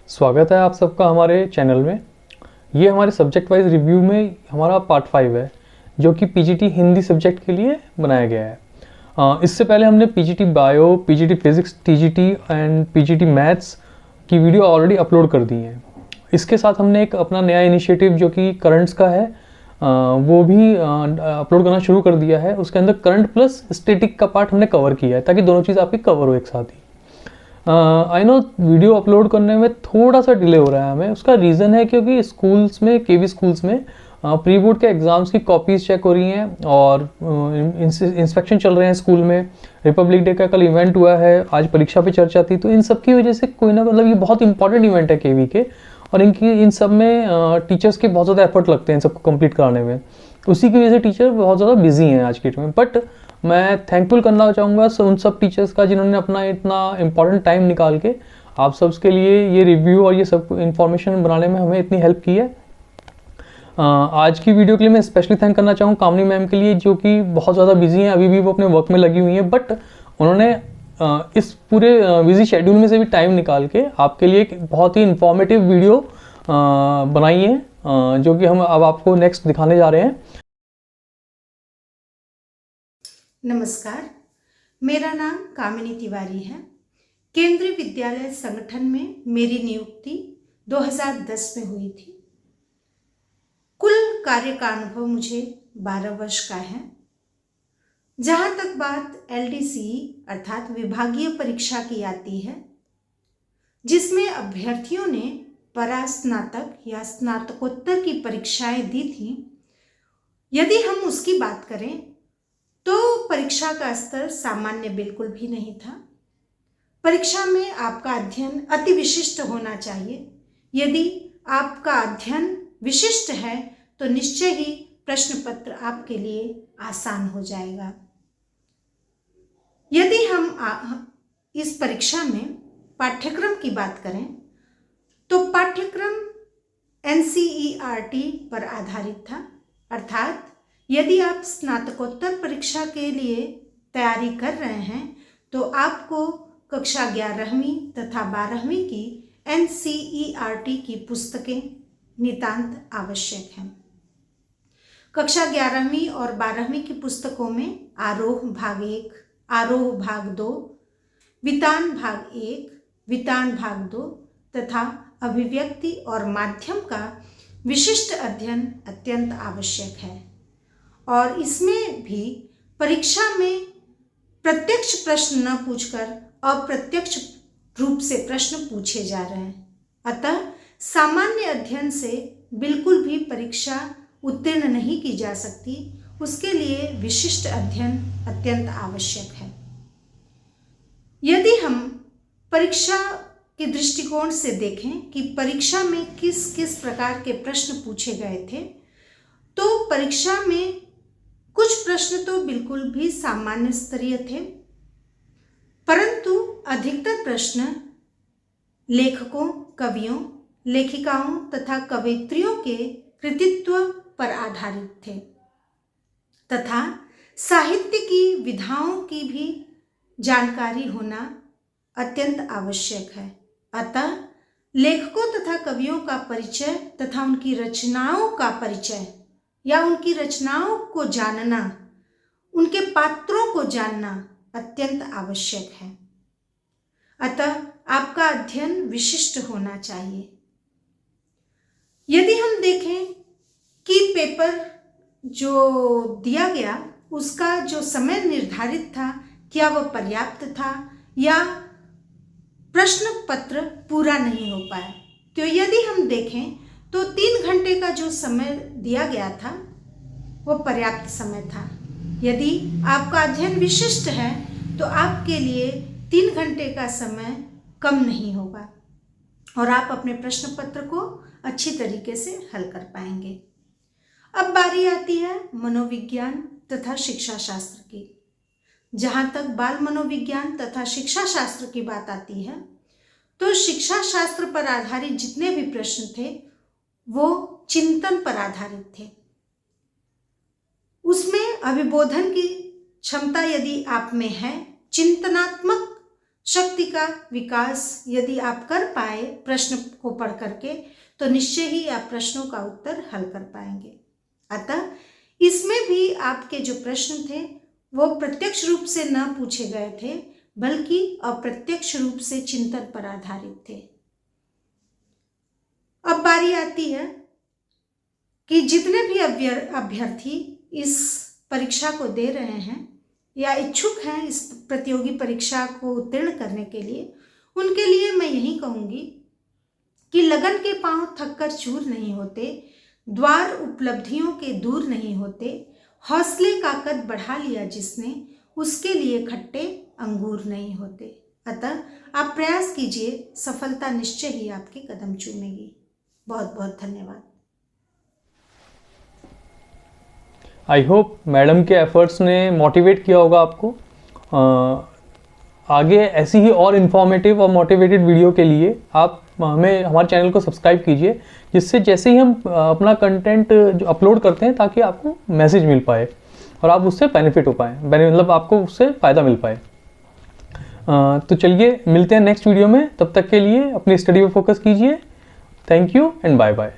स्वागत है आप सबका हमारे चैनल में। ये हमारे सब्जेक्ट वाइज रिव्यू में हमारा पार्ट 5 है, जो कि पीजीटी हिंदी सब्जेक्ट के लिए बनाया गया है। इससे पहले हमने PGT bio, PGT physics, TGT and PGT maths की वीडियो ऑलरेडी अपलोड कर दी है। इसके साथ हमने एक अपना नया इनिशिएटिव जो कि करंट्स का है, वो भी अपलोड करना शुरू कर दिया है। उसके अंदर करंट प्लस स्टैटिक का पार्ट हमने कवर किया है, ताकि दोनों चीज़ आपकी कवर हो एक साथ ही। आई नो वीडियो अपलोड करने में थोड़ा सा डिले हो रहा है हमें। उसका रीज़न है क्योंकि स्कूल्स में, केवी स्कूल्स में प्री बोर्ड के एग्ज़ाम्स की कॉपीज़ चेक हो रही हैं और इंस्पेक्शन चल रहे हैं स्कूल में। रिपब्लिक डे का कल इवेंट हुआ है, आज परीक्षा पे चर्चा थी, तो इन सब की वजह से कोई ना, मतलब ये बहुत इंपॉर्टेंट इवेंट है केवी के, और इन सब में टीचर्स के बहुत ज़्यादा एफर्ट लगते हैं इन सबको कंप्लीट कराने में। उसी की वजह से टीचर बहुत ज़्यादा बिजी हैं आज के डेट में। बट मैं थैंकफुल करना चाहूँगा उन सब टीचर्स का जिन्होंने अपना इतना इम्पॉर्टेंट टाइम निकाल के आप सब के लिए ये रिव्यू और ये सब इन्फॉर्मेशन बनाने में हमें इतनी हेल्प की है। आज की वीडियो के लिए मैं स्पेशली थैंक करना चाहूँ कामनी मैम के लिए, जो कि बहुत ज़्यादा बिजी हैं, अभी भी वो अपने वर्क में लगी हुई हैं, बट उन्होंने इस पूरे बिजी शेड्यूल में से भी टाइम निकाल के आपके लिए एक बहुत ही इंफॉर्मेटिव वीडियो बनाई है, जो कि हम अब आपको नेक्स्ट दिखाने जा रहे हैं। नमस्कार, मेरा नाम कामिनी तिवारी है। केंद्रीय विद्यालय संगठन में मेरी नियुक्ति 2010 में हुई थी। कुल कार्य का अनुभव मुझे 12 वर्ष का है। जहाँ तक बात एलडीसी अर्थात विभागीय परीक्षा की आती है, जिसमें अभ्यर्थियों ने परास्नातक या स्नातकोत्तर की परीक्षाएं दी थी, यदि हम उसकी बात करें तो परीक्षा का स्तर सामान्य बिल्कुल भी नहीं था। परीक्षा में आपका अध्ययन अति विशिष्ट होना चाहिए। यदि आपका अध्ययन विशिष्ट है तो निश्चय ही प्रश्न पत्र आपके लिए आसान हो जाएगा। यदि हम इस परीक्षा में पाठ्यक्रम की बात करें तो पाठ्यक्रम एनसीईआरटी पर आधारित था, अर्थात यदि आप स्नातकोत्तर परीक्षा के लिए तैयारी कर रहे हैं तो आपको कक्षा 11वीं तथा 12वीं की एनसीईआरटी की पुस्तकें नितांत आवश्यक हैं। कक्षा 11वीं और 12वीं की पुस्तकों में आरोह भाग 1, आरोह भाग 2, वितान भाग 1, वितान भाग 2 तथा अभिव्यक्ति और माध्यम का विशिष्ट अध्ययन अत्यंत आवश्यक है। और इसमें भी परीक्षा में प्रत्यक्ष प्रश्न न पूछकर अप्रत्यक्ष रूप से प्रश्न पूछे जा रहे हैं। अतः सामान्य अध्ययन से बिल्कुल भी परीक्षा उत्तीर्ण नहीं की जा सकती। उसके लिए विशिष्ट अध्ययन अत्यंत आवश्यक है। यदि हम परीक्षा के दृष्टिकोण से देखें कि परीक्षा में किस किस प्रकार के प्रश्न पूछे गए थे, तो परीक्षा में कुछ प्रश्न तो बिल्कुल भी सामान्य स्तरीय थे, परंतु अधिकतर प्रश्न लेखकों, कवियों, लेखिकाओं तथा कवयित्रियों के कृतित्व पर आधारित थे तथा साहित्य की विधाओं की भी जानकारी होना अत्यंत आवश्यक है। अतः लेखकों तथा कवियों का परिचय तथा उनकी रचनाओं का परिचय या उनकी रचनाओं को जानना, उनके पात्रों को जानना अत्यंत आवश्यक है। अतः आपका अध्ययन विशिष्ट होना चाहिए। यदि हम देखें कि पेपर जो दिया गया उसका जो समय निर्धारित था, क्या वह पर्याप्त था या प्रश्न पत्र पूरा नहीं हो पाया, तो यदि हम देखें तो 3 घंटे का जो समय दिया गया था वो पर्याप्त समय था। यदि आपका अध्ययन विशिष्ट है तो आपके लिए 3 घंटे का समय कम नहीं होगा और आप अपने प्रश्न पत्र को अच्छी तरीके से हल कर पाएंगे। अब बारी आती है मनोविज्ञान तथा शिक्षा शास्त्र की। जहाँ तक बाल मनोविज्ञान तथा शिक्षा शास्त्र की बात आती है, तो शिक्षा शास्त्र पर आधारित जितने भी प्रश्न थे वो चिंतन पर आधारित थे। उसमें अभिबोधन की क्षमता यदि आप में है, चिंतनात्मक शक्ति का विकास यदि आप कर पाए प्रश्न को पढ़ करके, तो निश्चय ही आप प्रश्नों का उत्तर हल कर पाएंगे। अतः इसमें भी आपके जो प्रश्न थे वो प्रत्यक्ष रूप से न पूछे गए थे, बल्कि अप्रत्यक्ष रूप से चिंतन पर आधारित थे। अब बारी आती है कि जितने भी अभ्यर्थी इस परीक्षा को दे रहे हैं या इच्छुक हैं इस प्रतियोगी परीक्षा को उत्तीर्ण करने के लिए, उनके लिए मैं यही कहूँगी कि लगन के पांव थककर चूर नहीं होते, द्वार उपलब्धियों के दूर नहीं होते, हौसले का कद बढ़ा लिया जिसने, उसके लिए खट्टे अंगूर नहीं होते। अतः आप प्रयास कीजिए, सफलता निश्चय ही आपके कदम चूमेगी। बहुत बहुत धन्यवाद। आई होप मैडम के एफर्ट्स ने मोटिवेट किया होगा आपको। आगे ऐसी ही और इन्फॉर्मेटिव और मोटिवेटेड वीडियो के लिए आप हमारे चैनल को सब्सक्राइब कीजिए, जिससे जैसे ही हम अपना कंटेंट जो अपलोड करते हैं ताकि आपको मैसेज मिल पाए और आप उससे बेनिफिट हो पाए, मतलब आपको उससे फ़ायदा मिल पाए। तो चलिए मिलते हैं नेक्स्ट वीडियो में, तब तक के लिए अपनी स्टडी पे फोकस कीजिए। Thank you and bye bye.